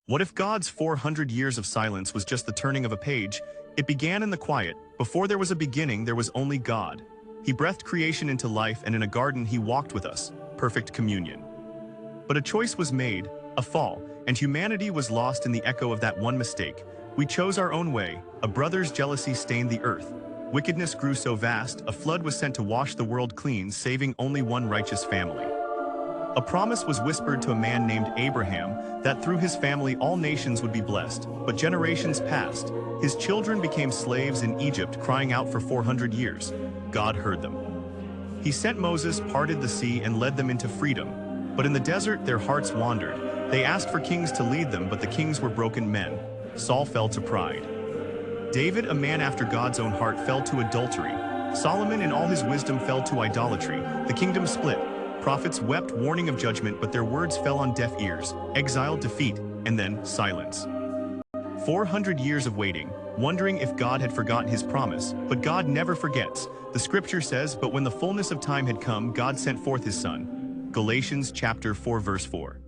What if God's 400 years of silence was just the turning of a page? It began in the quiet. Before there was a beginning, there was only God. He breathed creation into life, and in a garden he walked with us, perfect communion. But a choice was made, a fall, and humanity was lost in the echo of that one mistake. We chose our own way. A brother's jealousy stained the earth. Wickedness grew so vast, a flood was sent to wash the world clean, saving only one righteous family. A promise was whispered to a man named Abraham that through his family all nations would be blessed. But generations passed. His children became slaves in Egypt, crying out for 400 years. God heard them. He sent Moses, parted the sea, and led them into freedom. But in the desert their hearts wandered. They asked for kings to lead them, but the kings were broken men. Saul fell to pride. David, a man after God's own heart, fell to adultery. Solomon in all his wisdom fell to idolatry. The kingdom split. Prophets wept, warning of judgment, but their words fell on deaf ears. Exile, defeat, and then silence. 400 years of waiting, wondering if God had forgotten his promise. But God never forgets. The scripture says, "But when the fullness of time had come, God sent forth his Son." Galatians chapter 4 verse 4.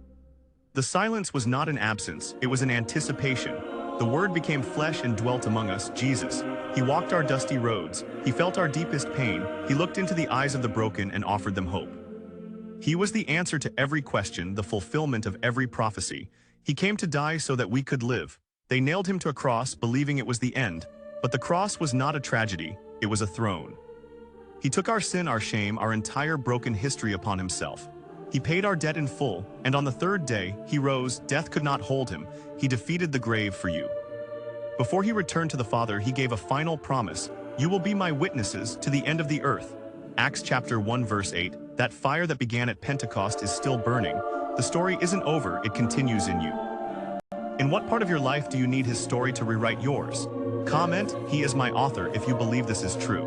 The silence was not an absence, it was an anticipation. The Word became flesh and dwelt among us, Jesus. He walked our dusty roads. He felt our deepest pain. He looked into the eyes of the broken and offered them hope. He was the answer to every question, the fulfillment of every prophecy. He came to die so that we could live. They nailed him to a cross, believing it was the end. But the cross was not a tragedy, it was a throne. He took our sin, our shame, our entire broken history upon himself. He paid our debt in full, and on the third day, he rose. Death could not hold him. He defeated the grave for you. Before he returned to the Father, he gave a final promise. You will be my witnesses to the end of the earth. Acts chapter 1 verse 8. That fire that began at Pentecost is still burning. The story isn't over, it continues in you. In what part of your life do you need his story to rewrite yours? Comment, "He is my author," if you believe this is true.